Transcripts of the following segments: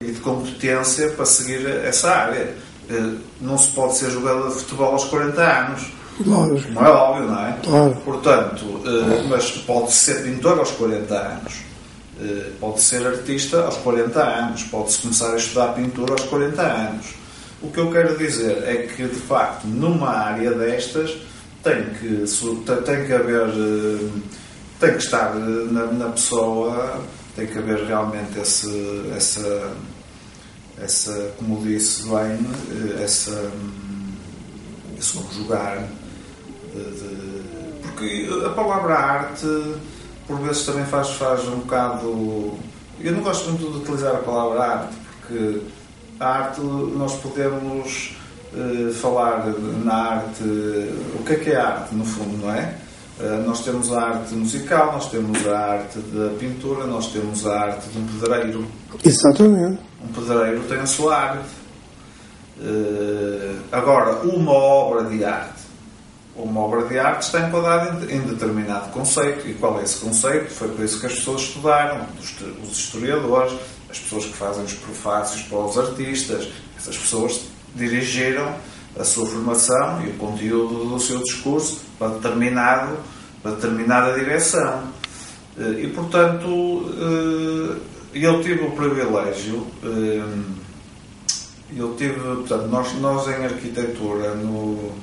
e de competência para seguir essa área. Não se pode ser jogador de futebol aos 40 anos. Lógico. Não é óbvio, não é? Claro. Portanto, mas pode ser pintor aos 40 anos. Pode ser artista aos 40 anos. Pode-se começar a estudar pintura aos 40 anos. O que eu quero dizer é que, de facto, numa área destas, tem que haver... tem que estar na pessoa, tem que haver realmente essa como disse bem, esse conjugar, porque a palavra arte, por vezes, também faz um bocado... Eu não gosto muito de utilizar a palavra arte, porque a arte, nós podemos falar na arte... O que é arte, no fundo, não é? Nós temos a arte musical, nós temos a arte da pintura, nós temos a arte de um pedreiro. Exatamente. Um pedreiro tem a sua arte. Agora, uma obra de arte está enquadrada em determinado conceito. E qual é esse conceito? Foi por isso que as pessoas estudaram, os historiadores, as pessoas que fazem os prefácios para os artistas. Essas pessoas dirigiram a sua formação e o conteúdo do seu discurso para determinada direção. E, portanto, eu tive o privilégio, portanto, nós em arquitetura, no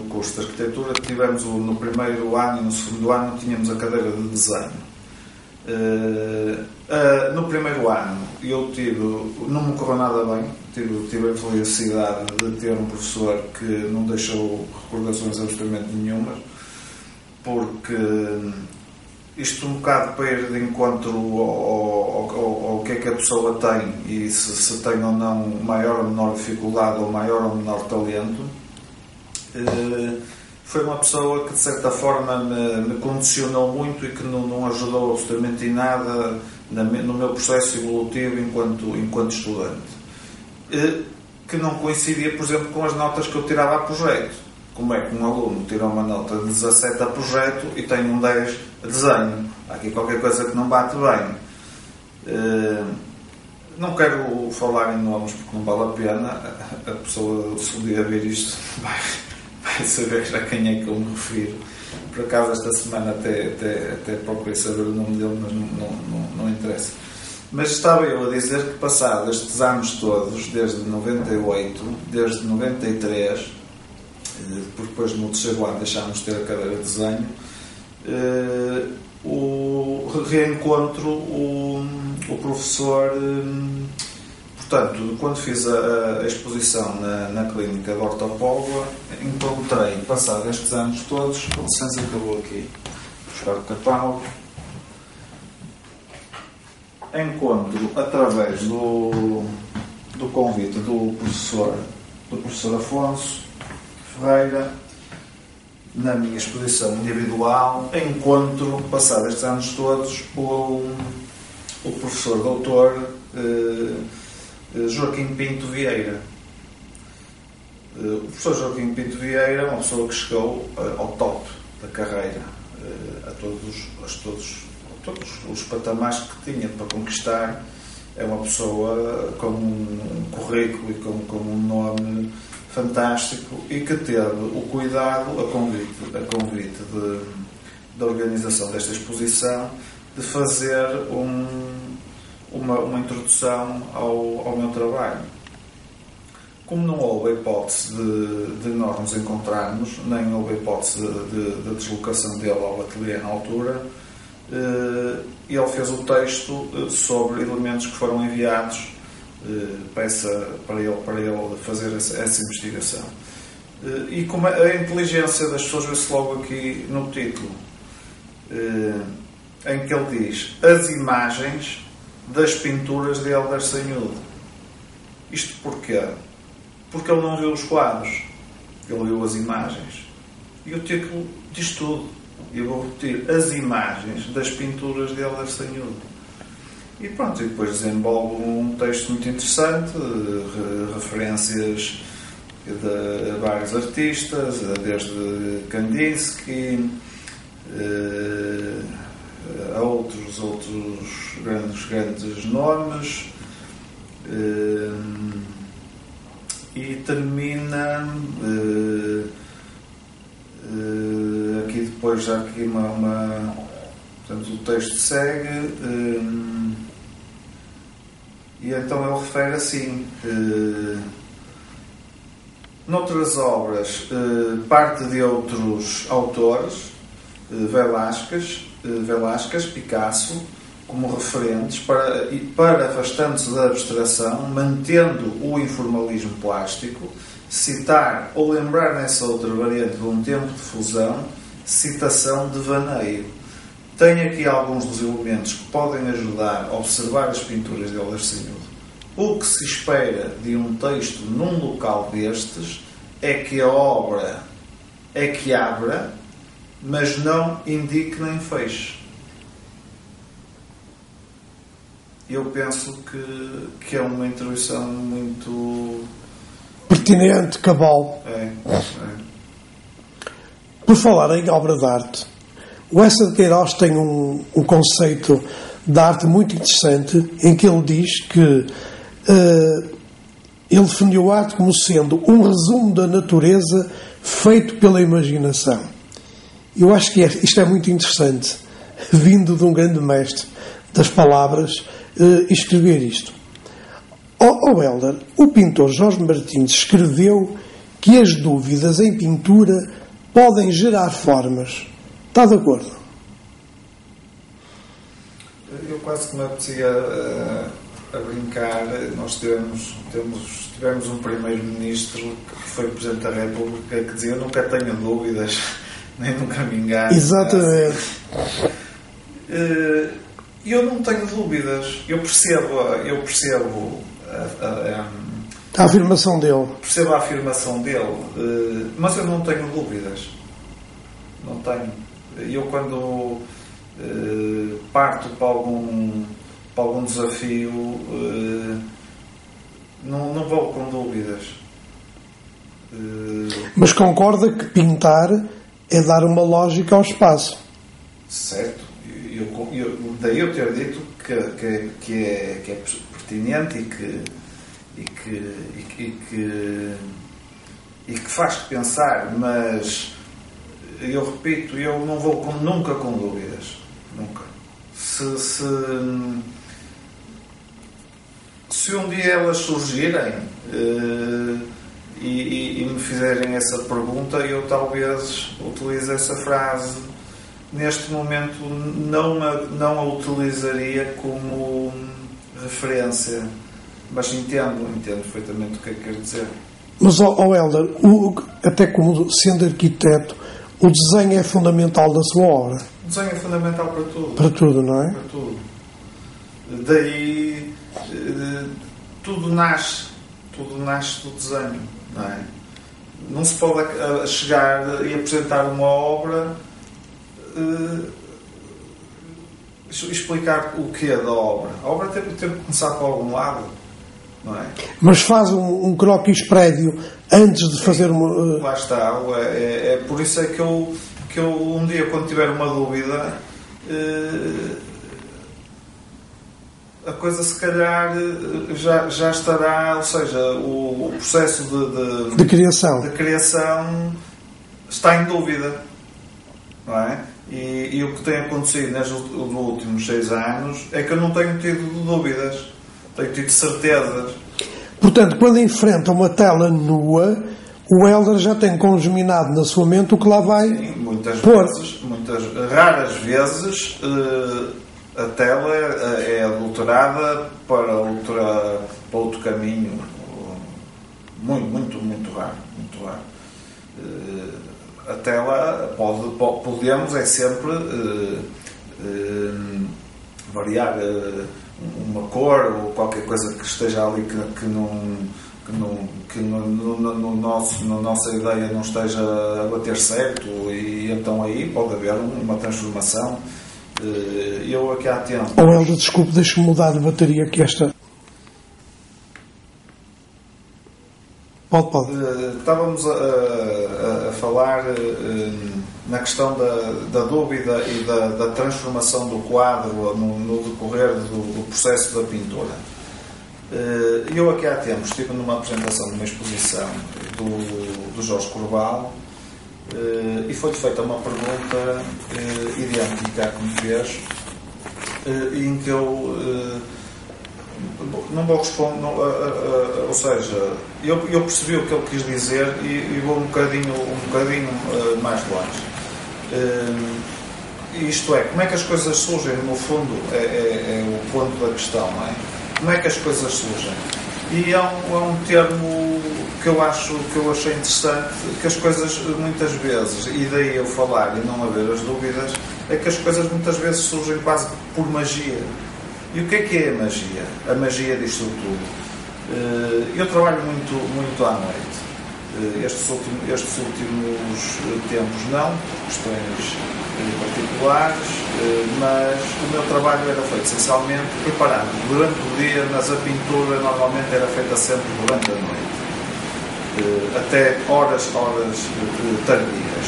curso de arquitetura, tivemos no primeiro ano e no segundo ano tínhamos a cadeira de desenho. No primeiro ano não me correu nada bem, tive a infelicidade de ter um professor que não deixou recordações absolutamente nenhumas, porque isto um bocado para ir de encontro ao que é que a pessoa tem e se tem ou não maior ou menor dificuldade ou maior ou menor talento. Foi uma pessoa que de certa forma me condicionou muito e que não ajudou absolutamente em nada no meu processo evolutivo enquanto estudante, que não coincidia, por exemplo, com as notas que eu tirava a projeto. Como é que um aluno tira uma nota de 17 a projeto e tem um 10 a desenho? Há aqui qualquer coisa que não bate bem. Não quero falar em nomes porque não vale a pena. A pessoa, se um dia ver isto, vai saber a quem é que eu me refiro. Por acaso esta semana até procurei saber o nome dele, mas não interessa. Mas estava eu a dizer que passados estes anos todos, desde 98, desde 93, porque depois no terceiro ano deixámos de ter a cadeira de desenho, reencontro o professor. Portanto, quando fiz a exposição na clínica de Horta-Póvoa, encontrei, passados estes anos todos, com licença que eu vou aqui buscar o catálogo, encontro através do convite do professor Afonso Ferreira, na minha exposição individual, encontro, passados estes anos todos, o professor doutor Joaquim Pinto Vieira. O professor Joaquim Pinto Vieira é uma pessoa que chegou ao top da carreira, a todos os patamares que tinha para conquistar. É uma pessoa com um currículo e com um nome fantástico e que teve o cuidado, a convite da organização desta exposição, de fazer uma introdução ao meu trabalho. Como não houve a hipótese de nós nos encontrarmos, nem houve a hipótese de deslocação dele ao ateliê na altura, ele fez o texto sobre elementos que foram enviados para ele fazer essa investigação. E como a inteligência das pessoas vê-se logo aqui no título, em que ele diz as imagens das pinturas de Hélder Sanhudo. Isto porquê? Porque ele não viu os quadros, ele viu as imagens. E o título diz tudo. E eu vou repetir: as imagens das pinturas de Hélder Sanhudo. E pronto, e depois desenvolve um texto muito interessante, referências de vários artistas, desde Kandinsky a outros grandes nomes, termina aqui depois já aqui portanto o texto segue e então ele refere assim: noutras obras parte de outros autores, Velázquez, Picasso, como referentes, para afastando-se da abstração, mantendo o informalismo plástico, citar ou lembrar nessa outra variante de um tempo de fusão, citação, devaneio. Tenho aqui alguns dos elementos que podem ajudar a observar as pinturas de Olharsenhudo. O que se espera de um texto num local destes é que a obra é que abra, mas não indique nem feche. Eu penso que é uma introdução muito pertinente, cabal. Por falar em obra de arte, o Eça de Queiroz tem um conceito de arte muito interessante, em que ele diz que ele definiu a arte como sendo um resumo da natureza feito pela imaginação. Eu acho que isto é muito interessante, vindo de um grande mestre das palavras, escrever isto. Ao Helder, o pintor Jorge Martins escreveu que as dúvidas em pintura podem gerar formas. Está de acordo? Eu quase que me apetecia a brincar. Nós tivemos um primeiro-ministro que foi Presidente da República que dizia: eu nunca tenho dúvidas, nem nunca me engano. Exatamente. Eu não tenho dúvidas. Eu percebo a afirmação dele. Percebo a afirmação dele, mas eu não tenho dúvidas. Não tenho. Eu quando parto para algum desafio, não vou com dúvidas. Mas concorda que pintar é dar uma lógica ao espaço? Certo. Daí eu ter dito que é pertinente e que faz pensar, mas eu repito, eu não vou nunca com dúvidas. Nunca. Se um dia elas surgirem e me fizerem essa pergunta, eu talvez utilize essa frase. Neste momento não a utilizaria como referência, mas entendo perfeitamente o que é que quer dizer. Mas, Helder, até como sendo arquiteto, o desenho é fundamental da sua obra. O desenho é fundamental para tudo. Para tudo, não é? Para tudo. Daí tudo nasce do desenho, não é? Não se pode chegar e apresentar uma obra explicar o que é da obra. A obra tem que começar por algum lado, não é? Mas faz um croquis prévio antes de fazer uma... Lá está. É por isso é que eu um dia, quando tiver uma dúvida, a coisa se calhar já estará, ou seja, o processo de criação está em dúvida, não é? E o que tem acontecido nos últimos 6 anos é que eu não tenho tido dúvidas, tenho tido certezas. Portanto, quando enfrenta uma tela nua, o Helder já tem congeminado na sua mente o que lá vai. Sim, raras vezes a tela é adulterada para outro caminho. Muito raro. A tela podemos sempre variar uma cor ou qualquer coisa que esteja ali que na nossa ideia não esteja a bater certo, e então aí pode haver uma transformação. Eu aqui há tempo... Helder, desculpe, deixa-me mudar de bateria que esta... Pode. Estávamos a falar na questão da dúvida e da transformação do quadro no decorrer do processo da pintura. Eu aqui há tempos estive numa apresentação de uma exposição do Jorge Corbal, e foi-lhe feita uma pergunta idêntica que me fez, em que eu não vou responder, ou seja, eu percebi o que ele quis dizer e vou um bocadinho mais longe. Isto é, como é que as coisas surgem, no fundo, é o ponto da questão, não é? Como é que as coisas surgem? E é um termo que eu achei interessante, que as coisas muitas vezes, e daí eu falar e não haver as dúvidas, é que as coisas muitas vezes surgem quase por magia. E o que é a magia? A magia disto tudo. Eu trabalho muito à noite. Estes últimos tempos não, por questões particulares, mas o meu trabalho era feito essencialmente preparado durante o dia, mas a pintura normalmente era feita sempre durante a noite, até horas tardias.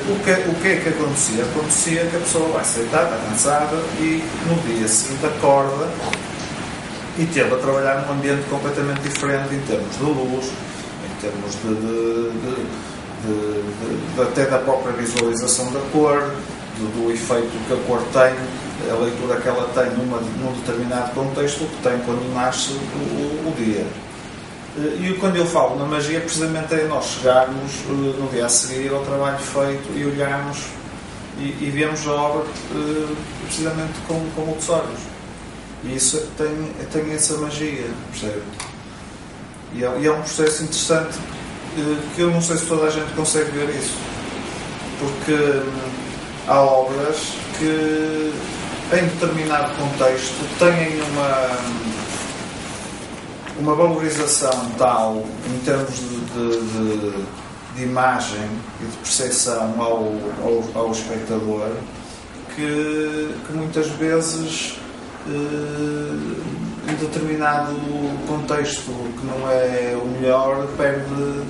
O que é que acontecia? Acontecia que a pessoa vai se deitar, está cansada, e no dia seguinte acorda e teve a trabalhar num ambiente completamente diferente em termos de luz, em termos até da própria visualização da cor, do efeito que a cor tem, a leitura que ela tem num determinado contexto, que tem quando nasce o dia. E quando eu falo na magia, precisamente é nós chegarmos no dia a seguir ao trabalho feito e olharmos e vemos a obra precisamente com outros olhos. E isso tem essa magia, percebe? E é um processo interessante, que eu não sei se toda a gente consegue ver isso, porque há obras que em determinado contexto têm uma valorização tal em termos de imagem e de percepção ao espectador que muitas vezes em determinado contexto que não é o melhor perde.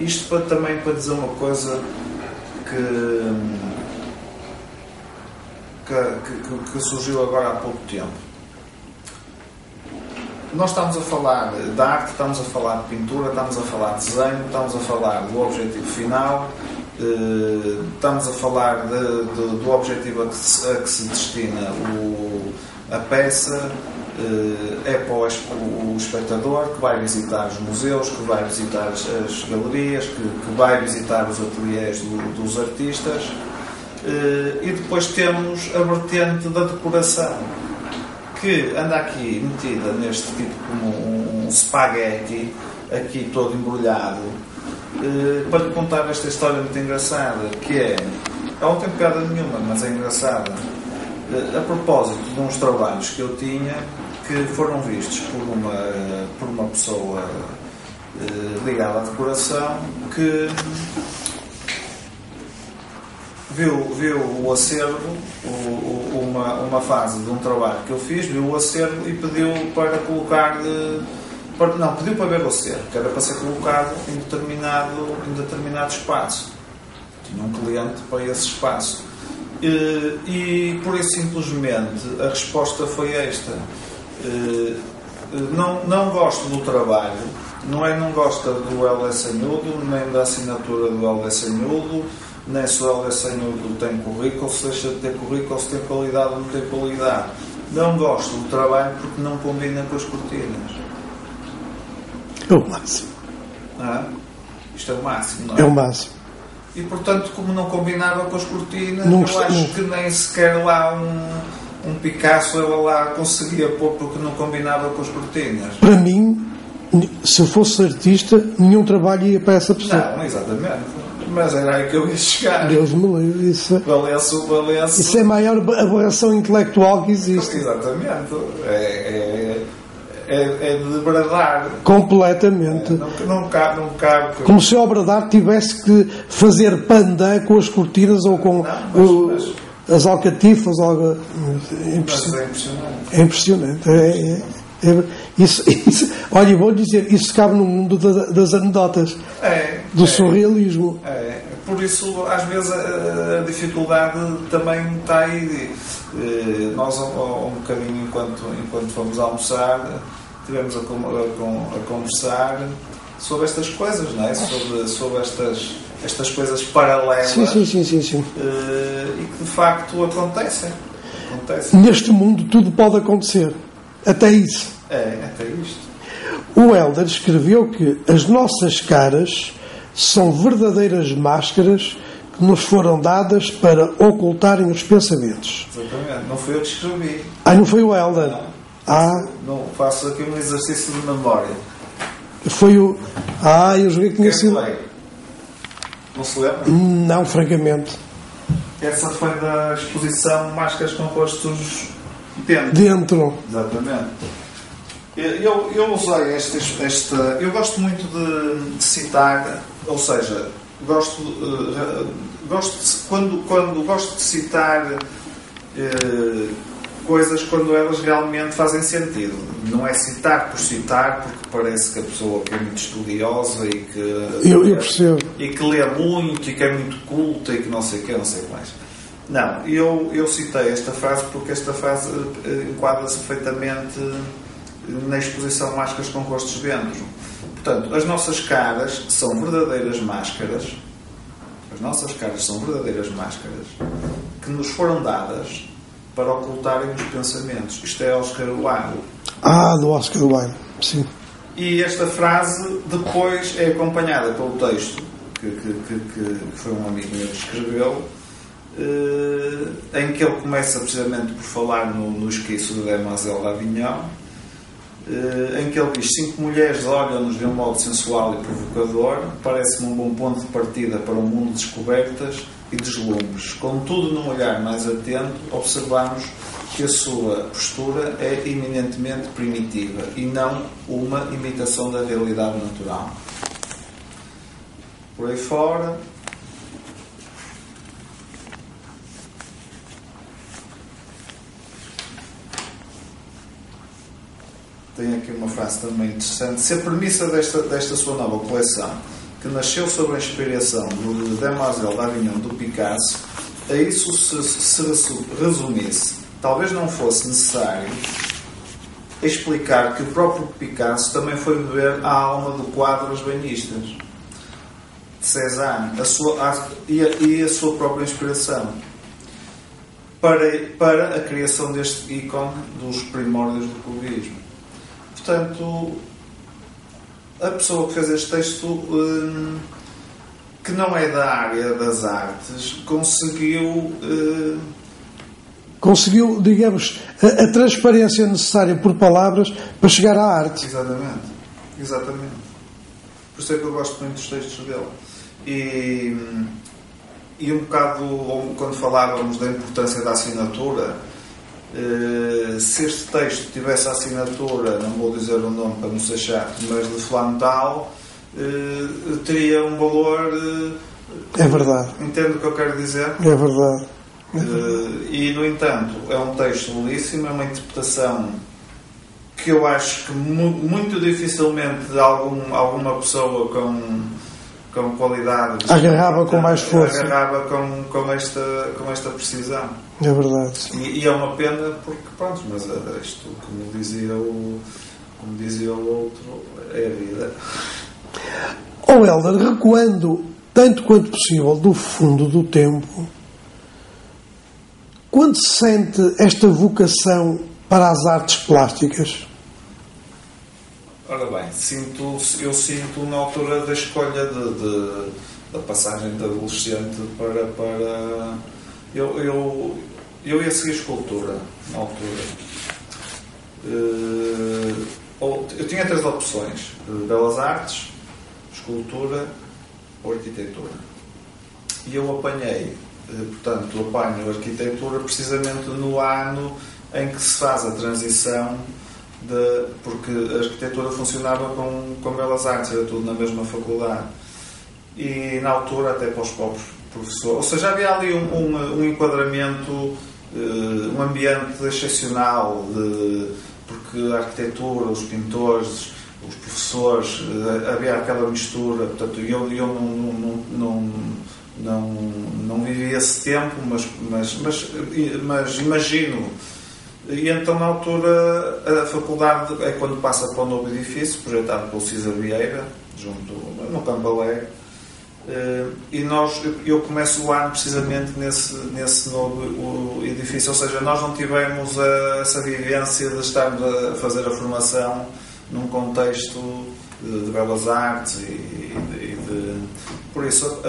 Isto também para dizer uma coisa que surgiu agora há pouco tempo. Nós estamos a falar de arte, estamos a falar de pintura, estamos a falar de desenho, estamos a falar do objetivo final, estamos a falar do objetivo a que se destina a peça, é para o espectador que vai visitar os museus, que vai visitar as galerias, que vai visitar os ateliês dos artistas, e depois temos a vertente da decoração, que anda aqui metida neste tipo como um espaguete, aqui todo embrulhado, para lhe contar esta história muito engraçada, que ela não tem piada nenhuma, mas é engraçada, a propósito de uns trabalhos que eu tinha, que foram vistos por uma pessoa ligada à decoração, que viu o acervo, uma fase de um trabalho que eu fiz, viu o acervo e pediu para colocar, pediu para ver o acervo, que era para ser colocado em determinado espaço. Tinha um cliente para esse espaço. E por isso simplesmente a resposta foi esta. Não gosto do trabalho, não gosta do Helder Sanhudo, nem da assinatura do Helder Sanhudo, nem se o Helder Sanhudo tem currículo, se deixa de ter currículo, se tem qualidade ou não tem qualidade. Não gosto do trabalho porque não combina com as cortinas. É o máximo. Isto é o máximo, não é? É o máximo. E portanto, como não combinava com as cortinas, eu acho que nem sequer lá um Picasso eu lá conseguia pôr porque não combinava com as cortinas. Para mim, se eu fosse artista, nenhum trabalho ia para essa pessoa. Não, exatamente. Mas era aí que eu ia chegar. Deus me livre. Isso é a maior aberração intelectual que existe. Exatamente. É de bradar. Completamente. Não cabe. Como se a obra de arte tivesse que fazer pandã com as cortinas ou com as alcatifas. É impressionante. É impressionante. Isso, olha, vou dizer, isso cabe no mundo das anedotas, do surrealismo. por isso, às vezes, a dificuldade também está aí. Nós, um bocadinho, enquanto fomos almoçar, estivemos a conversar sobre estas coisas, não é? Sobre estas coisas paralelas. Sim. E que, de facto, acontecem. Neste mundo, tudo pode acontecer. Até isso. Até isto. O Helder escreveu que as nossas caras são verdadeiras máscaras que nos foram dadas para ocultarem os pensamentos. Exatamente. Não foi eu que escrevi. Não foi o Helder. Não faço aqui um exercício de memória. Foi o... eu joguei que tinha sido... Não se lembra? Não, francamente. Essa foi da exposição Máscaras com Rostos Dentro. Exatamente. Eu usei eu gosto muito de citar, ou seja, quando gosto de citar coisas quando elas realmente fazem sentido. Não é citar por citar, porque parece que a pessoa que é muito estudiosa e que eu percebo. E que lê muito e que é muito culta e que não sei o que, não sei o que mais. Não, eu citei esta frase porque esta frase enquadra-se perfeitamente na exposição Máscaras com Rostos Dentro. Portanto, as nossas caras são verdadeiras máscaras. As nossas caras são verdadeiras máscaras que nos foram dadas para ocultarem os pensamentos. Isto é Oscar Wilde. Do Oscar Wilde, sim. E esta frase depois é acompanhada pelo texto que foi um amigo meu que escreveu, em que ele começa precisamente por falar no esquiço de Demoiselle d'Avignon, em que ele diz: 5 mulheres olham-nos de um modo sensual e provocador, parece-me um bom ponto de partida para um mundo de descobertas e deslumbres. Contudo, num olhar mais atento, observamos que a sua postura é eminentemente primitiva e não uma imitação da realidade natural. Por aí fora. Tem aqui uma frase também interessante. Se a premissa desta sua nova coleção, que nasceu sob a inspiração do Demoiselle d'Avignon do Picasso, a isso se resumisse, talvez não fosse necessário explicar que o próprio Picasso também foi beber a alma do quadro Os Banhistas de Cézanne e a sua própria inspiração para a criação deste ícone dos primórdios do cubismo. Portanto, a pessoa que fez este texto, que não é da área das artes, conseguiu, digamos, a transparência necessária por palavras para chegar à arte. Exatamente. Por isso é que eu gosto muito dos textos dele. E um bocado, quando falávamos da importância da assinatura, se este texto tivesse a assinatura, não vou dizer o nome para não ser chato, mas de fulano tal, teria um valor. É verdade. Entendo o que eu quero dizer? É verdade. E, no entanto, é um texto belíssimo, é uma interpretação que eu acho que muito dificilmente alguma pessoa com qualidade agarrava com mais força, agarrava com esta precisão. É verdade. E é uma pena porque, pronto, mas isto, como dizia o outro, é a vida. Helder, recuando tanto quanto possível do fundo do tempo, quando se sente esta vocação para as artes plásticas? Ora bem, eu sinto na altura da escolha da passagem de adolescente para eu ia seguir escultura na altura. Eu tinha 3 opções: belas artes, escultura ou arquitetura. E eu apanhei, apanho a arquitetura precisamente no ano em que se faz a transição, porque a arquitetura funcionava com belas artes, era tudo na mesma faculdade. E na altura, até para os próprios professores, ou seja, havia ali um enquadramento, um ambiente excepcional, porque a arquitetura, os pintores, os professores, havia aquela mistura. Portanto, eu não vivi esse tempo, mas imagino. E então, na altura, a faculdade é quando passa para o novo edifício, projetado pelo César Vieira, no Campo Alegre, e eu começo o ano precisamente nesse novo edifício, ou seja, nós não tivemos essa vivência de estarmos a fazer a formação num contexto de belas artes por isso,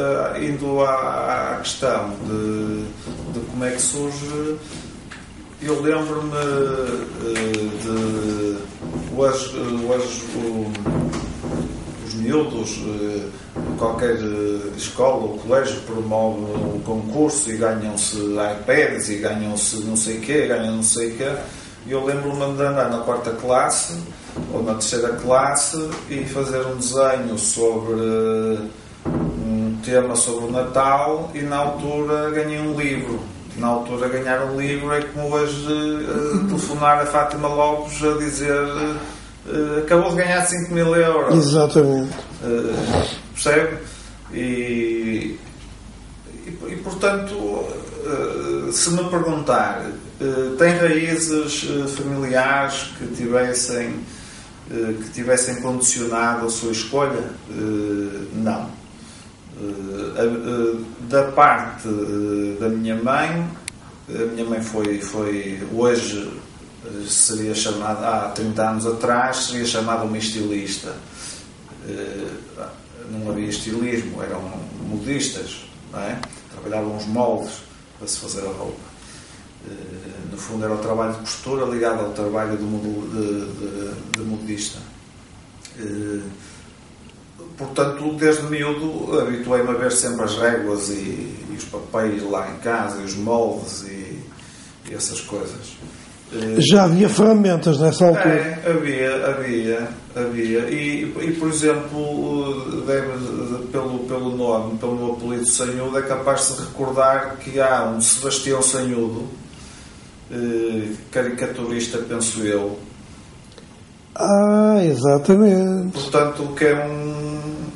indo à questão de como é que surge. Eu lembro-me de hoje os miúdos, qualquer escola ou colégio promove um concurso e ganham-se iPads e ganham-se não sei o quê, e eu lembro-me de andar na 4ª classe ou na 3ª classe e fazer um desenho sobre um tema sobre o Natal, e na altura ganhei um livro. Na altura, ganhar um livro é como hoje telefonar a Fátima Lopes a dizer acabou de ganhar 5.000 euros. Exatamente. Percebe? E portanto, se me perguntar, tem raízes familiares que tivessem condicionado a sua escolha? Não. Da parte da minha mãe, a minha mãe foi hoje seria chamada, há 30 anos atrás seria chamada uma estilista. Não havia estilismo, eram modistas, não é? Trabalhavam os moldes para se fazer a roupa. No fundo era o trabalho de costura ligado ao trabalho de modista. Portanto, desde miúdo, habituei-me a ver sempre as réguas e os papéis lá em casa, e os moldes e essas coisas. Já havia ferramentas nessa altura? Havia. E por exemplo, pelo nome, pelo meu apelido Sanhudo, é capaz de se recordar que há um Sebastião Sanhudo, caricaturista, penso eu. Exatamente. Portanto, que é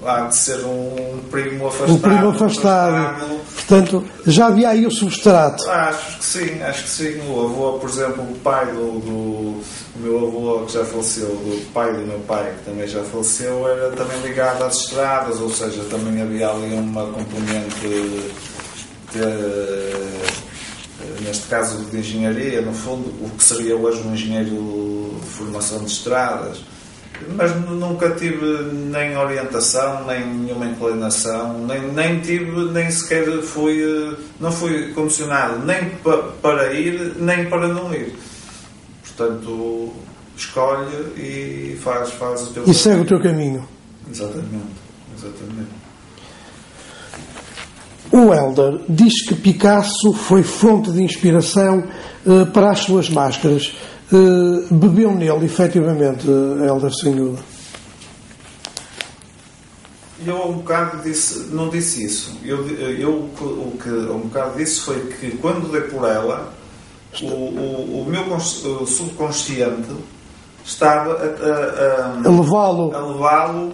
há de ser um primo afastado. Um primo afastado. Portanto, já havia aí o substrato. Acho que sim. O avô, por exemplo, o pai do meu avô, que já faleceu, do pai do meu pai, que também já faleceu, era também ligado às estradas, ou seja, também havia ali uma componente neste caso de engenharia, no fundo, o que seria hoje um engenheiro de formação de estradas. Mas nunca tive nem orientação, nem nenhuma inclinação, nem sequer não fui condicionado nem para ir, nem para não ir. Portanto, escolhe e faz o teu caminho. E segue o teu caminho. Exatamente. O Hélder diz que Picasso foi fonte de inspiração para as suas máscaras. Bebeu nele, efetivamente, Hélder Sanhudo? Eu um bocado não disse isso. O que um bocado disse foi que quando dei por ela, o meu subconsciente estava a levá-lo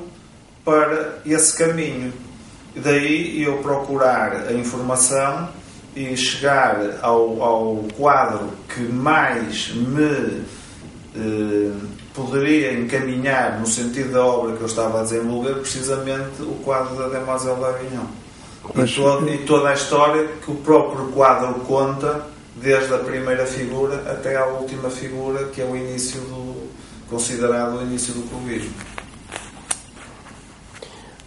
para esse caminho. E daí eu procurar a informação e chegar ao quadro que mais me poderia encaminhar no sentido da obra que eu estava a desenvolver, precisamente o quadro da Demoiselle d'Avignon. E toda a história que o próprio quadro conta, desde a primeira figura até à última figura, que é o início considerado o início do cubismo.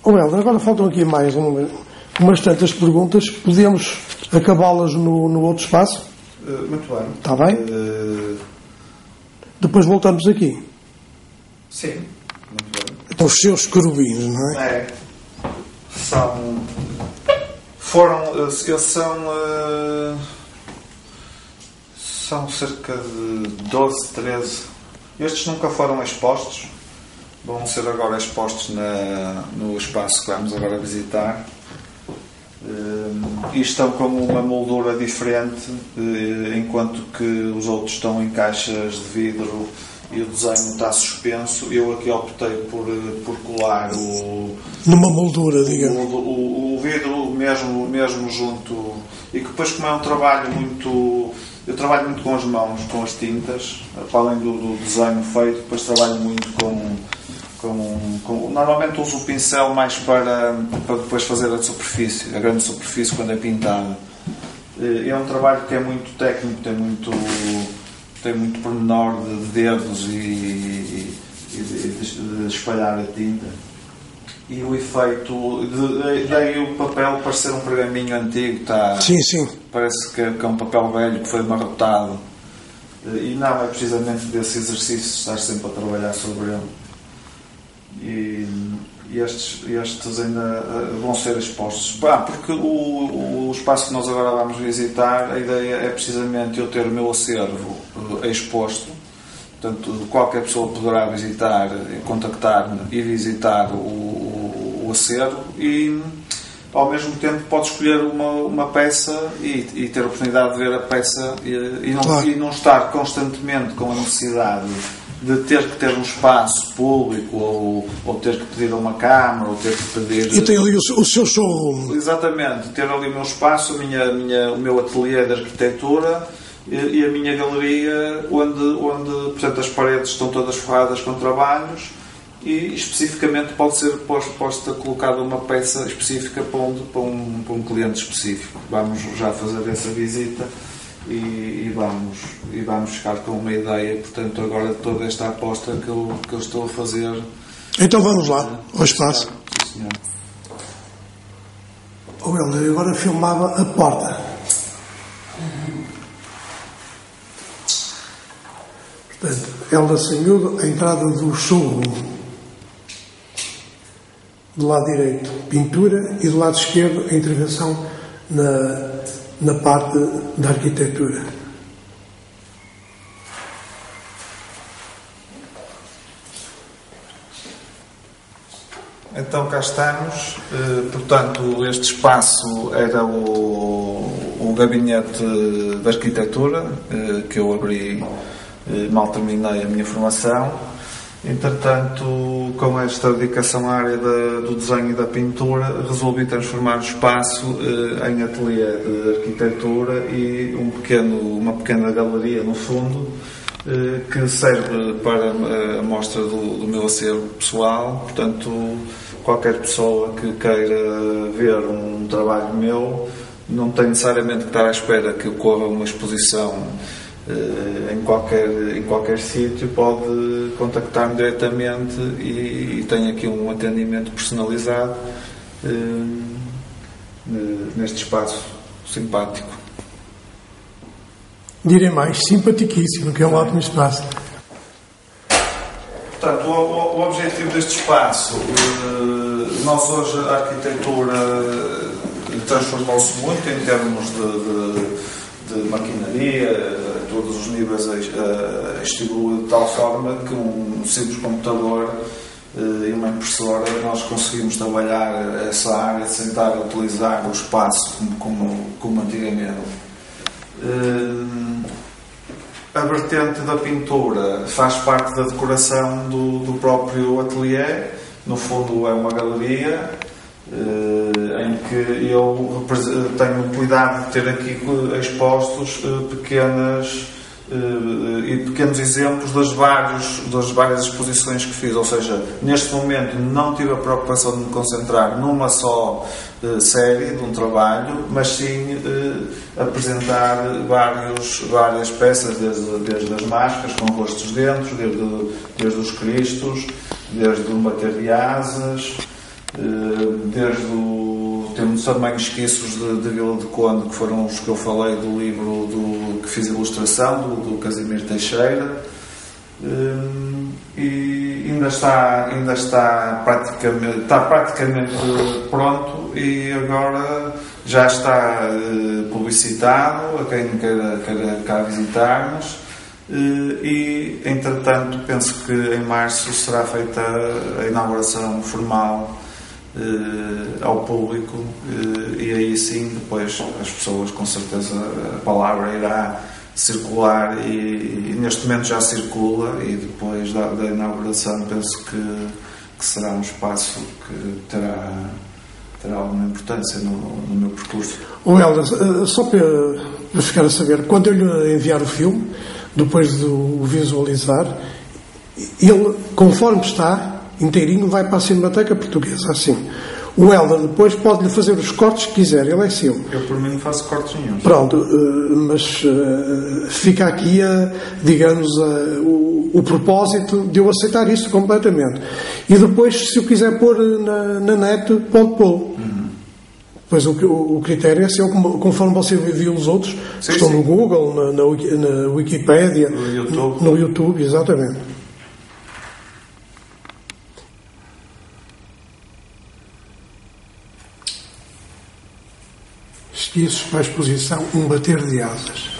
Hélder, agora faltam aqui mais umas tantas perguntas. Podemos acabá-las no outro espaço? Muito bem. Está bem? Depois voltamos aqui. Sim, muito bem. Então, os seus querubins, não é? São cerca de 12, 13. Estes nunca foram expostos. Vão ser agora expostos no espaço que vamos agora visitar. E estão com uma moldura diferente, enquanto que os outros estão em caixas de vidro e o desenho está suspenso. Eu aqui optei por colar numa moldura, digamos, o vidro mesmo junto, e que depois, como é um trabalho muito... Eu trabalho muito com as mãos, com as tintas, para além do desenho feito, depois trabalho muito normalmente uso o pincel mais para depois fazer a superfície, a grande superfície quando é pintada. É um trabalho que é muito técnico, tem muito pormenor de dedos e de espalhar a tinta. E o efeito, daí o papel parecer um pergaminho antigo, sim. Parece que é um papel velho que foi amarrotado. E não, é precisamente desse exercício de estar sempre a trabalhar sobre ele. E estes ainda vão ser expostos. Porque o espaço que nós agora vamos visitar, a ideia é precisamente eu ter o meu acervo exposto. Portanto, qualquer pessoa poderá visitar, contactar-me e visitar o acervo, e ao mesmo tempo pode escolher uma peça e ter a oportunidade de ver a peça e não estar constantemente com a necessidade de ter que ter um espaço público ou ter que pedir a uma câmara ou ter que pedir... E tem ali o seu showroom. Exatamente, ter ali o meu espaço, o meu ateliê de arquitetura e a minha galeria, onde portanto, as paredes estão todas forradas com trabalhos e especificamente pode ser colocada uma peça específica para um cliente específico. Vamos já fazer essa visita e vamos ficar com uma ideia, portanto, agora de toda esta aposta que eu estou a fazer. Então vamos lá, ao espaço. Sim, senhor. O Helder agora filmava a porta. Portanto, Helder Sanhudo, a entrada do showroom. Do lado direito, pintura, e do lado esquerdo, a intervenção na parte da arquitetura. Então cá estamos. Portanto, este espaço era o gabinete de arquitetura que eu abri, mal terminei a minha formação. Entretanto, com esta dedicação à área do desenho e da pintura, resolvi transformar o espaço em ateliê de arquitetura e uma pequena galeria no fundo, que serve para a mostra do meu acervo pessoal. Portanto, qualquer pessoa que queira ver um trabalho meu não tem necessariamente que estar à espera que ocorra uma exposição em qualquer sítio, pode contactar-me diretamente e tem aqui um atendimento personalizado neste espaço simpático. Direi mais, simpaticíssimo, que é um ótimo espaço. Portanto, o objetivo deste espaço, nós hoje a arquitetura transformou-se muito em termos de maquinaria, a todos os níveis evoluiu de tal forma que um simples computador e uma impressora nós conseguimos trabalhar essa área sem estar a utilizar o espaço como antigamente. A vertente da pintura faz parte da decoração do próprio ateliê. No fundo é uma galeria em que eu tenho o cuidado de ter aqui expostos pequenos exemplos das várias exposições que fiz. Ou seja, neste momento não tive a preocupação de me concentrar numa só série de um trabalho, mas sim apresentar várias peças, desde as máscaras com rostos dentro, desde os cristos, desde o bater de asas, temos também esquiços de Vila de Conde, que foram os que eu falei do livro que fiz ilustração, do Casimiro Teixeira, e ainda está praticamente pronto, e agora já está publicitado a quem queira cá visitar-nos. E entretanto penso que em março será feita a inauguração formal ao público, e aí sim depois as pessoas, com certeza, a palavra circular e neste momento já circula, e depois da inauguração penso que será um espaço que terá alguma importância no meu percurso. O Helder, só para ficar a saber, quando eu lhe enviar o filme, depois de o visualizar, ele, conforme está, inteirinho, vai para a Cinemateca Portuguesa, assim. O Helder depois pode-lhe fazer os cortes que quiser, ele é seu. Eu, por mim, não faço cortes nenhum. Pronto, mas fica aqui, digamos, o propósito de eu aceitar isso completamente. E depois, se eu quiser pôr na net, pode pô-lo. Pois o critério é seu, conforme você viu os outros, que estão no Google, na Wikipédia, no YouTube, exatamente. Esquiços para a exposição Um Bater de Asas.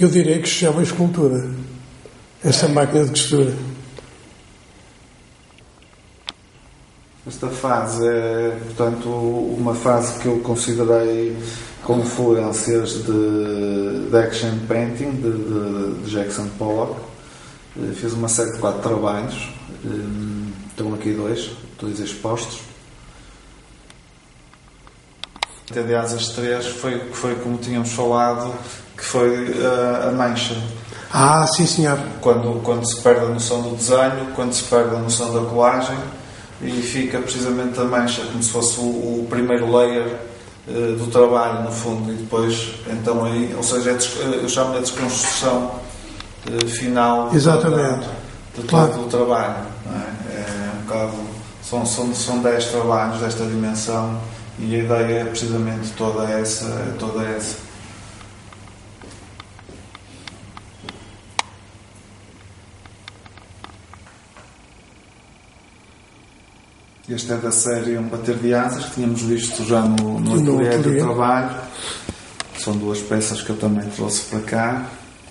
Eu direi que se chama escultura, esta máquina de costura. Esta fase é, portanto, uma fase que eu considerei com influências de action painting, de Jackson Pollock. Fiz uma série de 4 trabalhos, estão aqui dois expostos. Aliás, as 3 foi como tínhamos falado, que foi a mancha. Sim, senhor. Quando se perde a noção do desenho, quando se perde a noção da colagem, e fica precisamente a mancha como se fosse o primeiro layer do trabalho, no fundo, e depois, então aí, ou seja, eu chamo-lhe a desconstrução final. Exatamente. De todo o trabalho. Não é? É um bocado, são 10 trabalhos desta dimensão, e a ideia é precisamente toda essa. Este é da série Um Bater de Asas, que tínhamos visto já no ateliê de trabalho. São 2 peças que eu também trouxe para cá.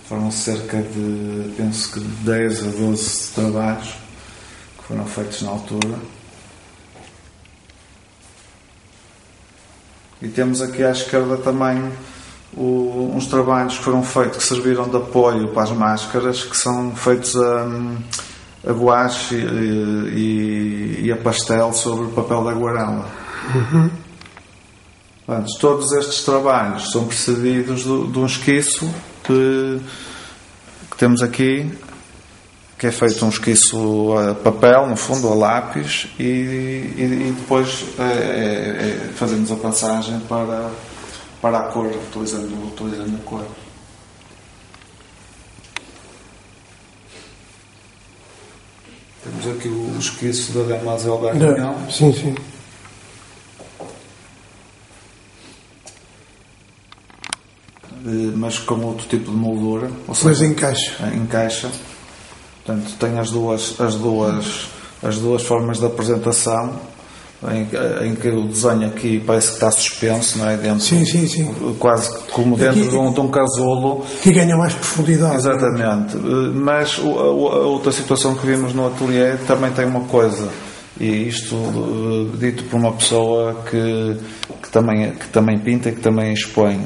Foram cerca de, penso que 10 a 12 trabalhos que foram feitos na altura. E temos aqui à esquerda também uns trabalhos que foram feitos, que serviram de apoio para as máscaras, que são feitos a guache e a pastel sobre o papel da aguarela. Todos estes trabalhos são precedidos de um esquiço que temos aqui, que é feito um esquiço a papel, no fundo, a lápis, e depois fazemos a passagem para a cor, utilizando a cor. Temos aqui o esquiço da Demoiselle d'Armagnac. Sim. Mas com outro tipo de moldura. Ou seja, encaixa. Portanto, tem as duas formas de apresentação, em que o desenho aqui parece que está suspenso, não é? Dentro, sim. Quase como dentro de um casulo. Que ganha mais profundidade. Exatamente. Mas a outra situação que vimos no ateliê também tem uma coisa, e isto dito por uma pessoa que também pinta e que também expõe.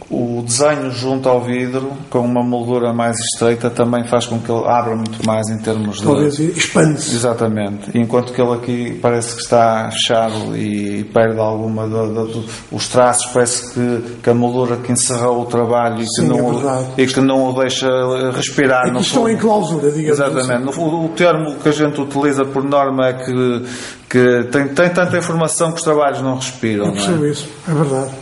O desenho junto ao vidro, com uma moldura mais estreita, também faz com que ele abra muito mais em termos de... Talvez expande-se. Exatamente. Enquanto que ele aqui parece que está fechado e perde alguma... os traços, parece que a moldura que encerrou o trabalho e que não o deixa respirar. É que estão em clausura, digamos. Exatamente. Assim. O termo que a gente utiliza por norma é que tem tanta informação que os trabalhos não respiram. Eu percebo isso. É verdade.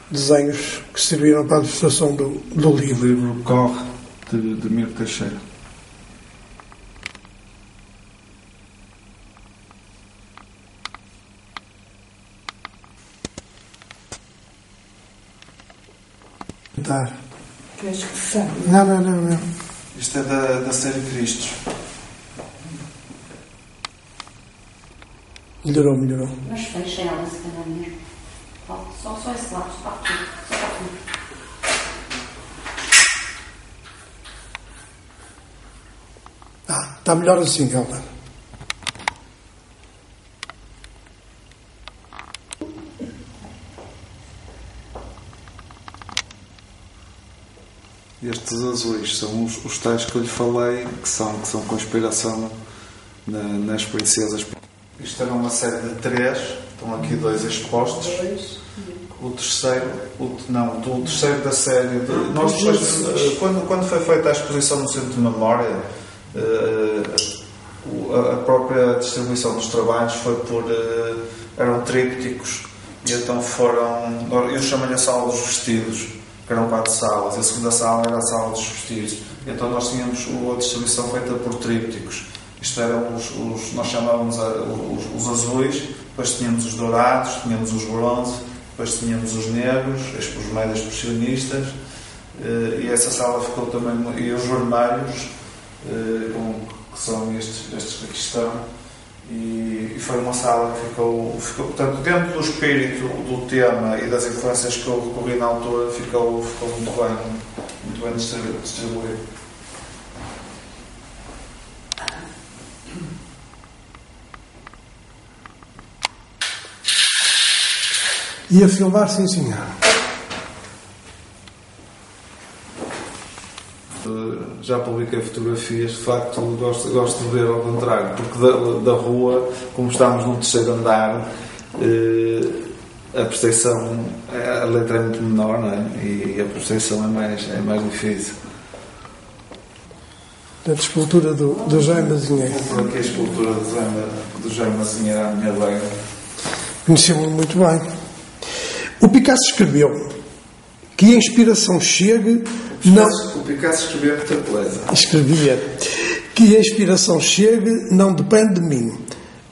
desenhos que serviram para a ilustração do livro. O livro Corre, de Miro Teixeira. Tá. Queres que saia? Não. Isto é da série Cristos. Melhorou. Mas fecha ela, se calhar mesmo. Só esse lado, só para tudo. Está melhor assim, Helder. Estes azuis são os tais que eu lhe falei, que são com inspiração nas princesas. Isto era uma série de 3, estão aqui 2 expostos. O terceiro da série. Nós depois, quando foi feita a exposição no Centro de Memória, a própria distribuição dos trabalhos foi eram trípticos, e então eu chamei-lhe a sala dos vestidos, que eram 4 salas, e a segunda sala era a sala dos vestidos. Então nós tínhamos a distribuição feita por trípticos. Isto eram nós chamávamos os azuis, depois tínhamos os dourados, tínhamos os bronze, depois tínhamos os negros, os médio expressionistas, e essa sala ficou também, e os vermelhos, que são estes que aqui estão, e foi uma sala que ficou, portanto, dentro do espírito do tema e das influências que eu recorri na altura, ficou muito bem distribuído. E a filmar, sim, senhor. Já publiquei fotografias, de facto gosto de ver ao contrário, porque da rua, como estamos no terceiro andar, a percepção, a letra é muito menor, não é? E a percepção é mais difícil. Da escultura do Jaime Mazinheiro. Por aqui a escultura do Jaime Mazinheiro à minha beira. Conhecemos muito bem. O Picasso escreveu que a inspiração chegue... O Picasso escrevia muita coisa. Escrevia que a inspiração chegue não depende de mim.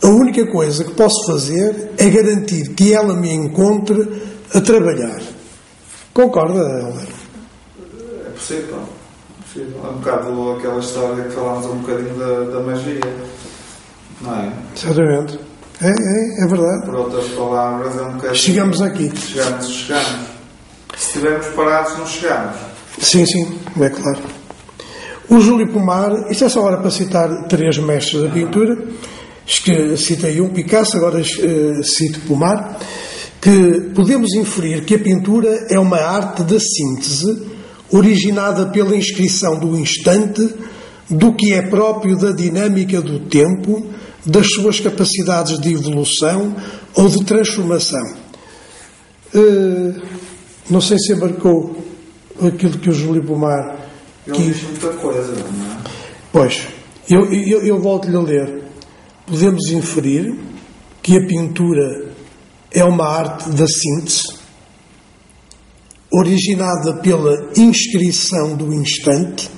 A única coisa que posso fazer é garantir que ela me encontre a trabalhar. Concorda, Helder? É possível. É um bocado aquela história que falámos um bocadinho da magia. Não é? Exatamente. É verdade. Por outras palavras, é um bocadinho... Chegamos aqui. Chegamos. Se estivermos parados, não chegamos. Sim, é claro. O Júlio Pomar, isto é só hora para citar 3 mestres da pintura, que citei um, Picasso, agora cito Pomar, que podemos inferir que a pintura é uma arte da síntese, originada pela inscrição do instante, do que é próprio da dinâmica do tempo, das suas capacidades de evolução ou de transformação. Não sei se embarcou aquilo que o Júlio Pomar quis. Muita coisa, não é? Pois, eu volto-lhe a ler. Podemos inferir que a pintura é uma arte da síntese, originada pela inscrição do instante,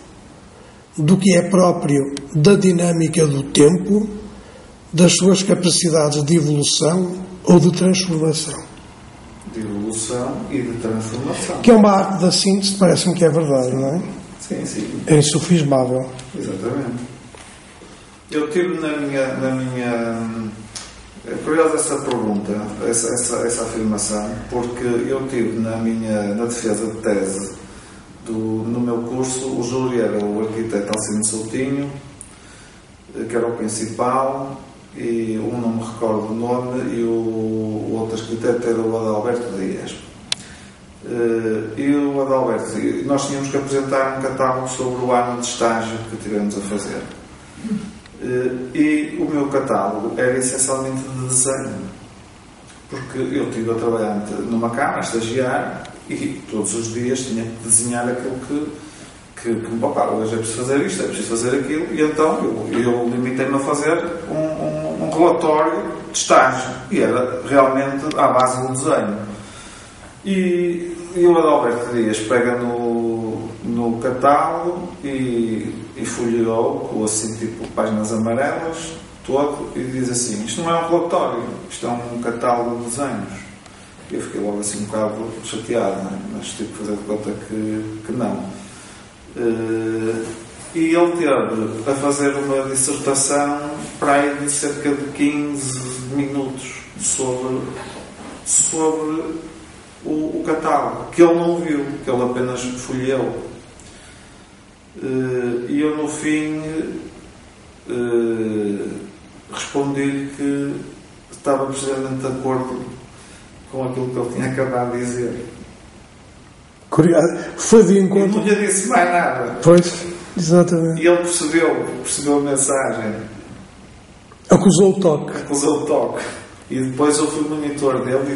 do que é próprio da dinâmica do tempo, das suas capacidades de evolução ou de transformação. De evolução e de transformação. Que é uma arte da síntese, parece-me que é verdade, não é? Sim. É insofismável. Exatamente. Eu tive na minha... É curiosa essa pergunta, essa afirmação, porque eu tive na defesa de tese no meu curso, o Júlio era o arquiteto Alcino Soutinho, que era o principal, e não me recordo o nome, e o outro arquiteto era o Adalberto Dias. E o Adalberto, nós tínhamos que apresentar um catálogo sobre o ano de estágio que tivemos a fazer. E o meu catálogo era essencialmente de desenho, porque eu estive a trabalhar numa câmara, a estagiar, e todos os dias tinha que desenhar aquilo que hoje é preciso fazer isto, é preciso fazer aquilo, e então eu limitei-me a fazer um relatório de estágio, e era realmente à base do desenho. E o Adalberto Dias pega no catálogo e folheou, com assim tipo páginas amarelas, todo, e diz assim: isto não é um relatório, isto é um catálogo de desenhos. E eu fiquei logo assim um bocado chateado, não é? Mas tive que fazer de conta que não. E ele teve a fazer uma dissertação para aí de cerca de 15 minutos sobre o catálogo, que ele não viu, que ele apenas folheou. E eu no fim respondi-lhe que estava precisamente de acordo com aquilo que ele tinha acabado de dizer. Curioso. Foi de encontro. E não lhe disse mais nada. Pois, exatamente. E ele percebeu a mensagem. Acusou o toque. E depois eu fui monitor dele e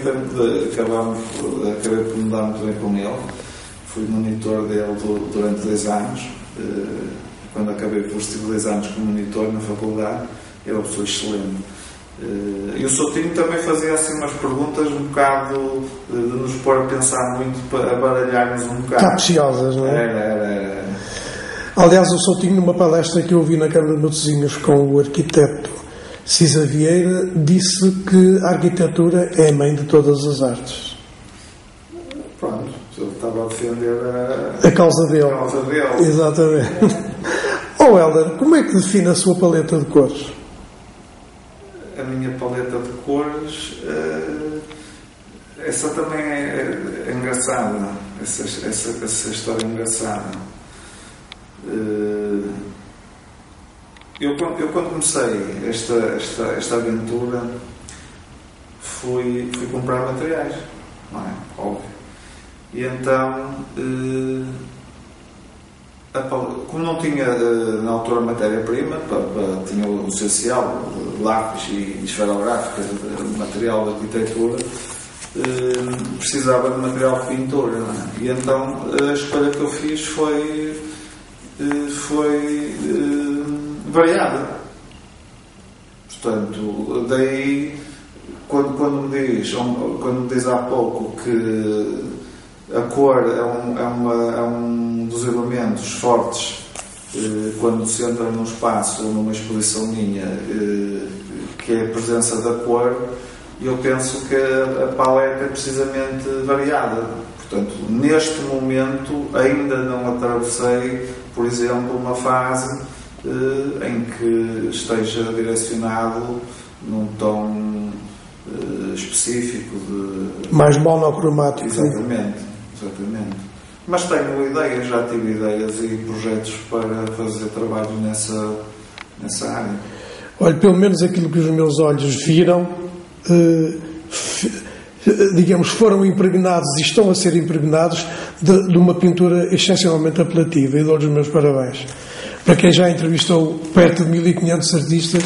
acabei por me dar muito bem com ele. Fui monitor dele durante 2 anos. Quando acabei por tive 2 anos como monitor na faculdade. Ele é uma pessoa excelente. E o Soutinho também fazia assim umas perguntas um bocado de nos pôr a pensar muito, a baralhar-nos um bocado. Capciosas, não é? Era. Aliás, o Soutinho, numa palestra que eu ouvi na Câmara de Matosinhos com o arquiteto Cisa Vieira, disse que a arquitetura é a mãe de todas as artes. Pronto, ele estava a defender a causa dele. Exatamente. Helder, como é que define a sua paleta de cores? A minha paleta de cores, essa também é engraçada, essa história é engraçada. Eu quando comecei esta aventura fui comprar materiais, não é? Óbvio. E então, como não tinha na altura matéria-prima, tinha o essencial, lápis e esferográfica, material de arquitetura, precisava de material de pintura, não é? E então a escolha que eu fiz foi variada. Portanto, daí quando me diz há pouco que a cor é um dos elementos fortes quando se entra num espaço ou numa exposição minha, que é a presença da cor, eu penso que a paleta é precisamente variada. Portanto, neste momento ainda não atravessei, por exemplo, uma fase em que esteja direcionado num tom específico de... mais monocromático. Exatamente. Mas tenho ideias, já tive ideias e projetos para fazer trabalho nessa área. Olha, pelo menos aquilo que os meus olhos viram, digamos, foram impregnados e estão a ser impregnados de uma pintura excepcionalmente apelativa, e dou-lhes os meus parabéns. Para quem já entrevistou perto de 1500 artistas,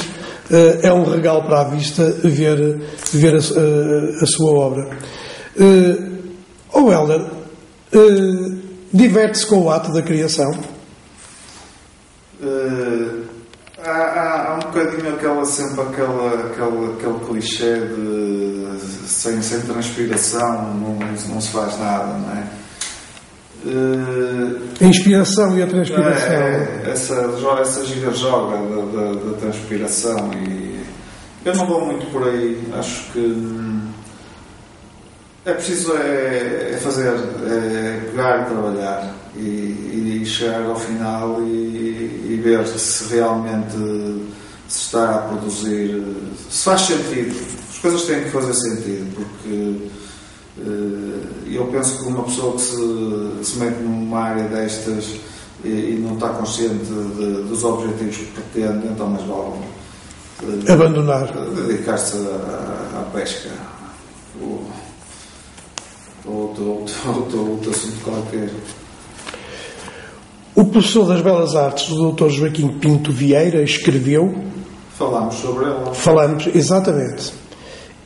é um regalo para a vista ver a sua obra. Helder, diverte-se com o ato da criação? Há um bocadinho aquele clichê de sem transpiração não se faz nada, não é? A inspiração e a transpiração. Essa giga-joga da transpiração, e eu não vou muito por aí. Acho que é preciso pegar e trabalhar e chegar ao final e ver se realmente se está a produzir, se faz sentido. As coisas têm que fazer sentido, porque eu penso que uma pessoa que se mete numa área destas e não está consciente dos objetivos que pretende, então mais vale abandonar, dedicar-se à pesca ou outro assunto qualquer. O professor das Belas Artes, o Dr. Joaquim Pinto Vieira, escreveu... Falámos sobre ela. Falamos, exatamente.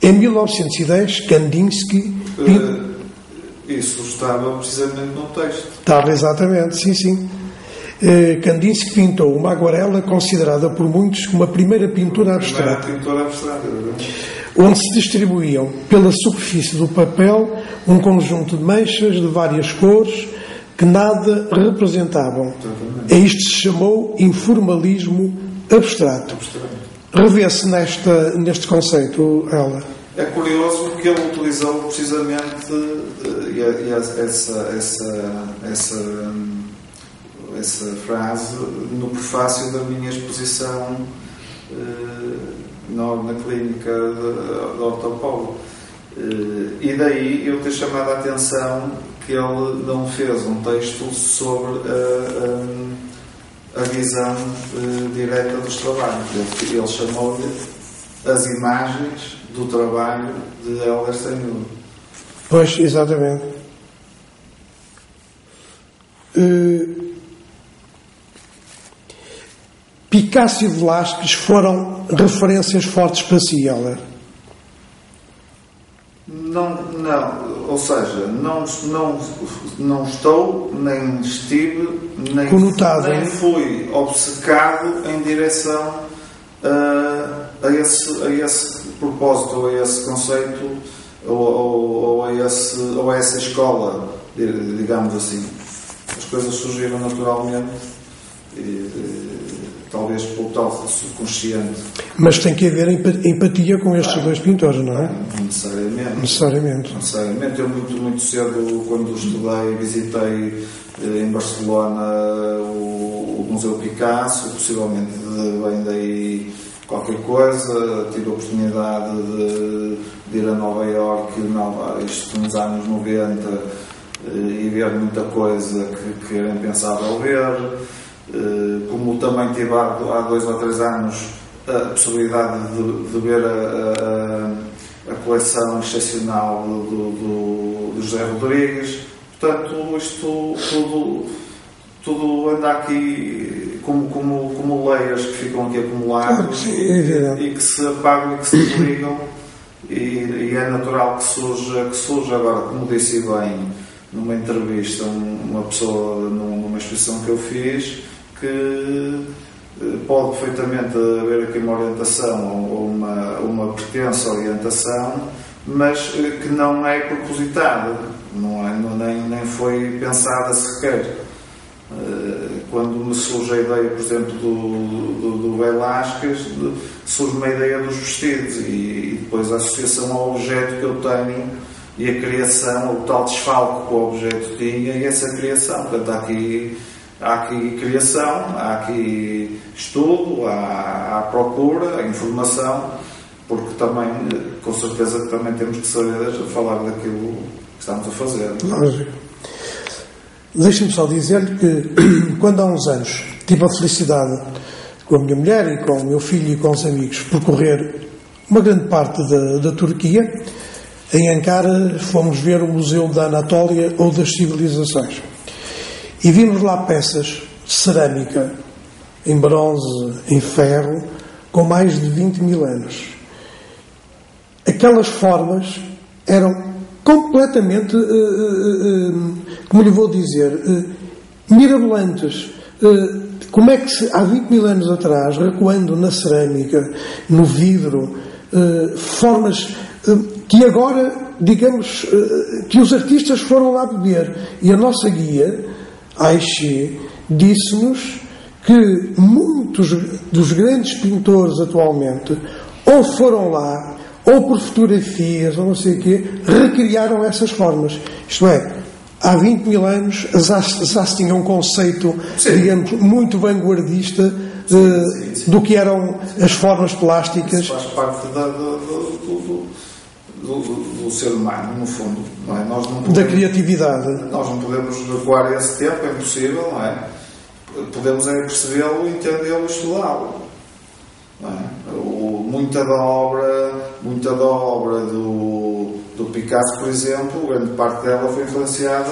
Em 1910, Kandinsky... Isso estava precisamente no texto. Estava, exatamente, sim. Kandinsky pintou uma aguarela considerada por muitos como a primeira pintura abstrata, onde se distribuíam pela superfície do papel um conjunto de manchas de várias cores que nada representavam. A isto se chamou informalismo abstrato. Revê-se neste conceito, ela. É curioso que ele utilizou precisamente essa frase no prefácio da minha exposição na clínica de Ortopolo. E daí eu ter chamado a atenção que ele não fez um texto sobre a visão direta dos trabalhos. Ele chamou-lhe as imagens do trabalho de Helder Steinhuber. Pois, exatamente. Picasso e Velázquez foram referências fortes para si, Helder? Não, ou seja, não estou, nem estive, nem fui obcecado em direção a esse propósito, ou a esse conceito, ou a essa escola, digamos assim. As coisas surgiram naturalmente, talvez pelo tal subconsciente. Mas tem que haver empatia com estes dois pintores, não é? Necessariamente. Eu muito cedo, quando estudei, visitei em Barcelona o Museu Picasso, possivelmente vem daí qualquer coisa. Tive a oportunidade de ir a Nova Iorque isto nos anos 90 e ver muita coisa que era impensável ver. Como também tive há 2 ou 3 anos a possibilidade de ver a coleção excepcional do José Rodrigues. Portanto, isto tudo anda aqui como leiras que ficam aqui acumulados e que se apagam e que se desligam, e é natural que surja. Agora, como disse bem numa entrevista uma pessoa numa exposição que eu fiz, que pode perfeitamente haver aqui uma orientação ou uma pretensa orientação, mas que não é propositada, nem foi pensada sequer. Quando me surge a ideia, por exemplo, do Velázquez, surge uma ideia dos vestidos, e depois a associação ao objeto que eu tenho e a criação, o tal desfalque que o objeto tinha, e essa criação. Portanto, há aqui criação, há aqui estudo, há procura, há informação, porque também, com certeza, que também temos que saber falar daquilo que estamos a fazer. Lógico. Deixe-me só dizer-lhe que, quando há uns anos tive a felicidade, com a minha mulher e com o meu filho e com os amigos, percorrer uma grande parte da Turquia, em Ankara fomos ver o Museu da Anatólia ou das Civilizações. E vimos lá peças de cerâmica, em bronze, em ferro, com mais de 20 mil anos. Aquelas formas eram completamente, como lhe vou dizer, mirabolantes. Como é que há 20 mil anos atrás, recuando na cerâmica, no vidro, formas que agora, digamos, que os artistas foram lá beber. E a nossa guia, Aishi, disse-nos que muitos dos grandes pintores atualmente ou foram lá, ou por fotografias, ou não sei o quê, recriaram essas formas. Isto é, há 20 mil anos já se tinha um conceito, digamos, muito vanguardista do que eram as formas plásticas. Isso faz parte do ser humano, no fundo. Não é? Nós não podemos, da criatividade. Nós não podemos recuar a esse tempo, é impossível, não é? Podemos é percebê-lo, entendê-lo e estudá-lo. Não é? Muita da obra do Picasso, por exemplo, grande parte dela foi influenciada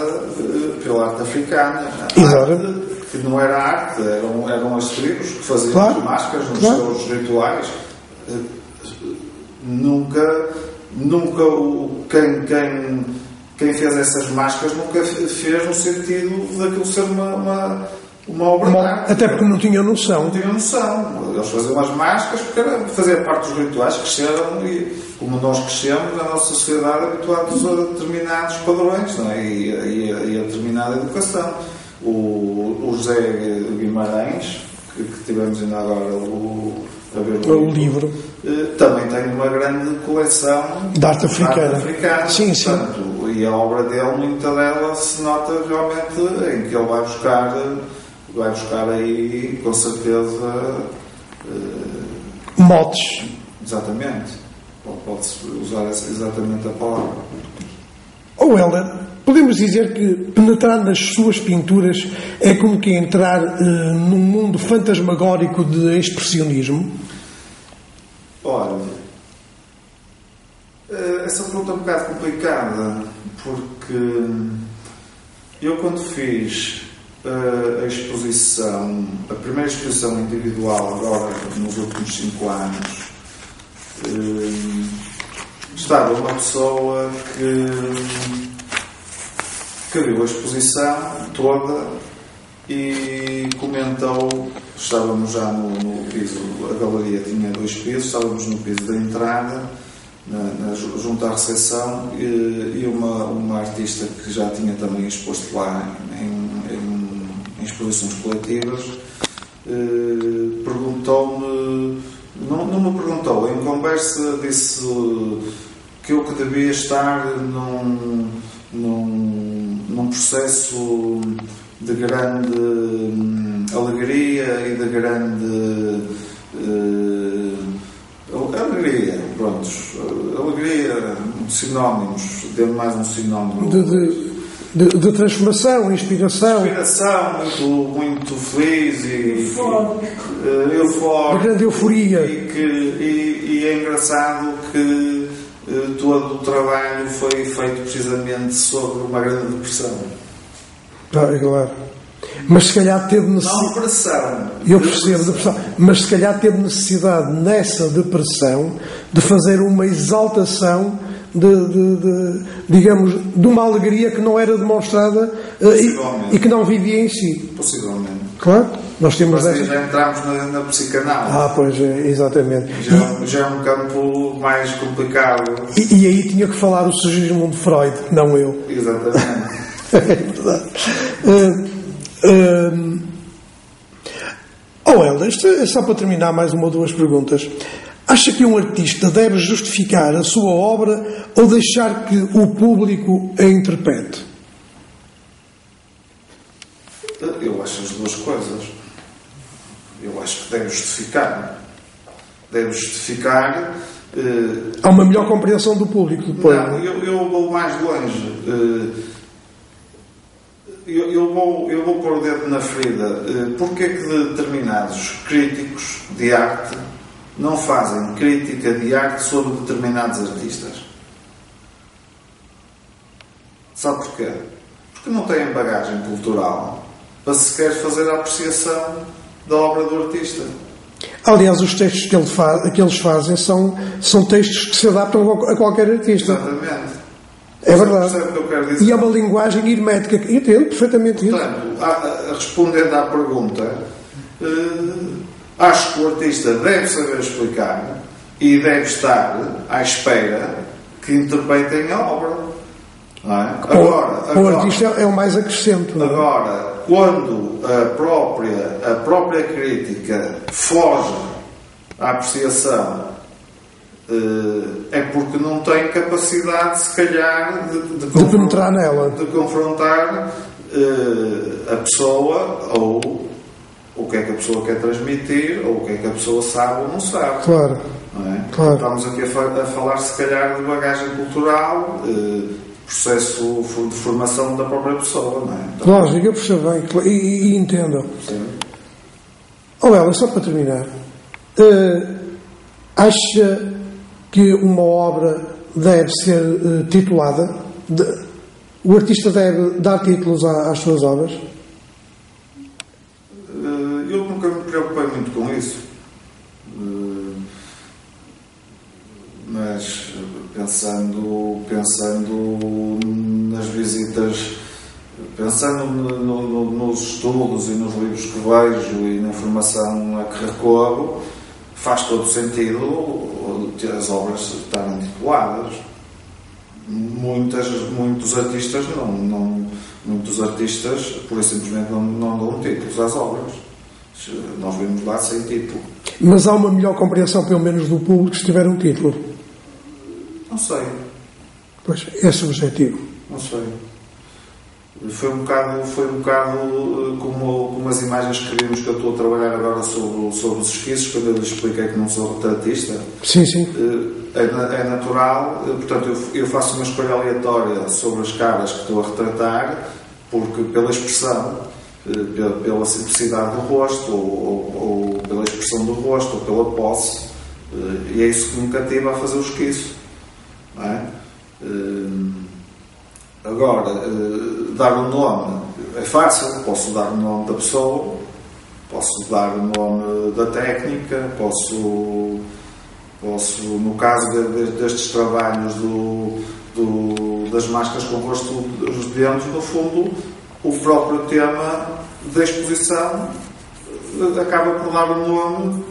pela arte africana. Exato. Que não era arte, eram as tribos que faziam as máscaras nos seus rituais. Nunca quem fez essas máscaras nunca fez no sentido daquilo ser uma obra de arte. Até porque não tinham noção. Não tinham noção. Eles faziam as máscaras porque fazia parte dos rituais, cresceram e, como nós crescemos, na nossa sociedade habituados a determinados padrões, não é? e a determinada educação. O José Guimarães, que tivemos ainda agora a ver o livro, também tem uma grande coleção de arte africana. Sim, portanto, sim. E a obra dele, muita dela se nota realmente em que ele vai buscar aí, com certeza, motes. Exatamente. Pode-se usar exatamente a palavra. Helder, podemos dizer que penetrar nas suas pinturas é como que entrar num mundo fantasmagórico de expressionismo? Olha, essa pergunta é um bocado complicada, porque eu, quando fiz a exposição, a primeira exposição individual, agora nos últimos 5 anos, estava uma pessoa que viu a exposição toda e comentou. Estávamos já no piso, a galeria tinha 2 pisos, estávamos no piso da entrada, junto à recepção, e uma artista que já tinha também exposto lá em exposições coletivas, perguntou-me, não me perguntou, em conversa disse que eu que devia estar num processo de grande alegria e de grande alegria, prontos, alegria, sinónimos, deu mais um sinónimo de transformação, inspiração, muito feliz e eufórico, de grande euforia, e é engraçado que todo o trabalho foi feito precisamente sobre uma grande depressão. Claro. Mas se calhar teve necessidade. Não depressão. Eu percebo, depressão. Mas se calhar teve necessidade nessa depressão de fazer uma exaltação digamos, de uma alegria que não era demonstrada e que não vivia em si. Possivelmente. Claro, nós temos essa... já entramos na psicanálise. Pois, exatamente. Já é um campo mais complicado. E aí tinha que falar o Sigismund Freud, não eu. Exatamente. É verdade. Helder, isto é só para terminar mais uma ou 2 perguntas. Acha que um artista deve justificar a sua obra ou deixar que o público a interprete? Eu acho as 2 coisas. Eu acho que deve justificar. Há uma melhor compreensão do público depois. Não, eu vou mais longe. Eu vou pôr o dedo na ferida. Porque é que determinados críticos de arte não fazem crítica de arte sobre determinados artistas? Sabe porquê? Porque não têm bagagem cultural para sequer fazer a apreciação da obra do artista. Aliás, os textos que eles fazem são textos que se adaptam a qualquer artista. Exatamente. É verdade. Sabe o que eu quero dizer? E é uma linguagem hermética. Entendo perfeitamente isso. Portanto, respondendo à pergunta, acho que o artista deve saber explicar e deve estar à espera que interpretem a obra. Não é? Agora, o artista é o mais acrescento. Agora, quando a própria crítica foge à apreciação, é porque não tem capacidade, se calhar, de penetrar nela, de confrontar a pessoa, ou o que é que a pessoa quer transmitir, ou o que é que a pessoa sabe ou não sabe. Claro. Não é? Claro. Estamos aqui a falar, se calhar, de bagagem cultural, processo de formação da própria pessoa. Não é? Então, lógico, eu percebo bem e entendo. Sim. Ela, só para terminar, acha que uma obra deve ser titulada? O artista deve dar títulos às suas obras? Eu nunca me preocupei muito com isso. Mas pensando nas visitas pensando nos estudos e nos livros que vejo e na informação a que recorro, faz todo sentido ter as obras estarem tituladas. Muitos artistas muitos artistas, pura e simplesmente, não dão títulos às obras. Nós vimos lá sem título. Mas há uma melhor compreensão, pelo menos do público, se tiver um título? Não sei. Pois, é subjetivo. Não sei. Foi um bocado como as imagens que vimos, que eu estou a trabalhar agora sobre os esquiços, quando eu lhe expliquei que não sou retratista. Sim, sim. É natural, portanto, eu faço uma escolha aleatória sobre as caras que estou a retratar, porque pela expressão, pela simplicidade do rosto, ou pela expressão do rosto, ou pela posse, e é isso que me cativa a fazer o esquiço. Não é? Agora, dar um nome é fácil. Posso dar o nome da pessoa, posso dar o nome da técnica, posso no caso destes trabalhos das máscaras com o rosto dentro, no fundo, o próprio tema da exposição acaba por dar um nome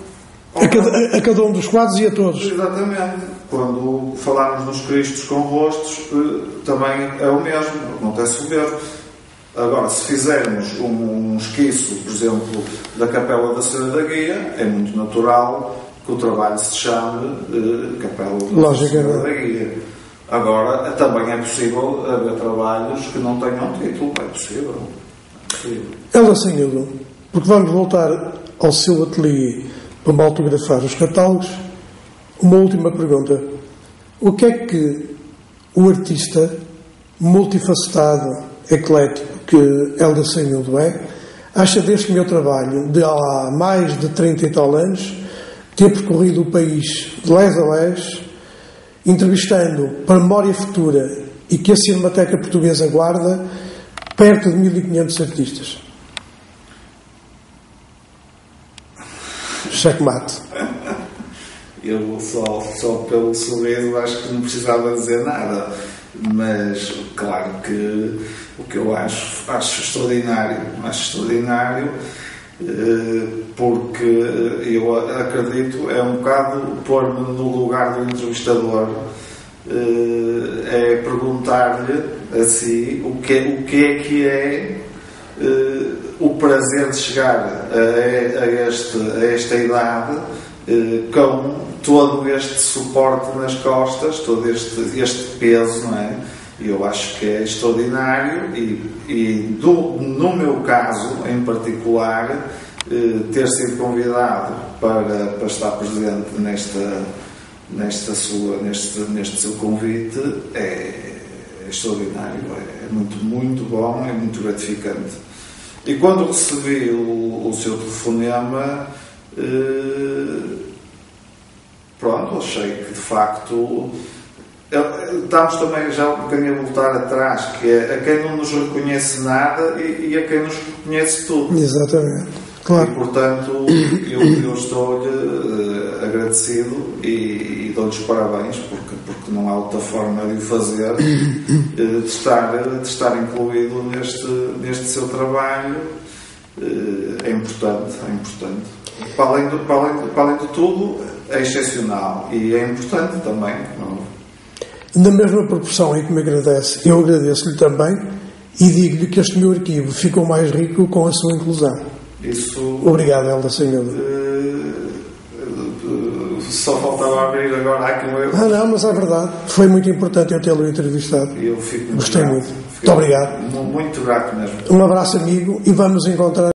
a cada um dos quadros e a todos. Exatamente. Quando falarmos nos Cristos com rostos, também é o mesmo, acontece o mesmo. Agora, se fizermos um esquiço, por exemplo, da Capela da Senhora da Guia, é muito natural que o trabalho se chame Capela da Senhora da Guia. Agora, também é possível haver trabalhos que não tenham título. É possível. Ela assinalou, porque vamos voltar ao seu ateliê para me autografar os catálogos. Uma última pergunta. O que é que o artista multifacetado, eclético, que Hélder Seimildo acha deste meu trabalho de há mais de 30 e tal anos, ter percorrido o país de lés a lés, entrevistando para memória futura e que a Cinemateca Portuguesa guarda perto de 1500 artistas? Checkmate. Eu só pelo sorriso acho que não precisava dizer nada, mas claro que o que eu acho extraordinário, porque eu acredito, é um bocado pôr-me no lugar do entrevistador, é perguntar-lhe a si o que é o prazer de chegar a esta idade com todo este suporte nas costas, todo este peso, não é? Eu acho que é extraordinário e no meu caso, em particular, ter sido convidado para estar presente neste seu convite é extraordinário, é muito, muito bom, é muito gratificante. E quando recebi o seu telefonema, pronto, achei que de facto estamos também já um bocadinho a voltar atrás, que é a quem não nos reconhece nada e a quem nos reconhece tudo. Exatamente, claro. E portanto eu estou-lhe agradecido e dou-lhes parabéns, porque não há outra forma de o fazer, de estar incluído neste seu trabalho. É importante. Para além de tudo, é excepcional e é importante também. Na mesma proporção em que me agradece, eu agradeço-lhe também e digo-lhe que este meu arquivo ficou mais rico com a sua inclusão. Obrigado, Hélder Seimildo. Só faltava abrir agora aqui o eu. Não, mas é verdade. Foi muito importante eu tê-lo entrevistado. Eu fico muito Gostei grato. muito. Muito obrigado. Muito grato mesmo. Um abraço, amigo, e vamos encontrar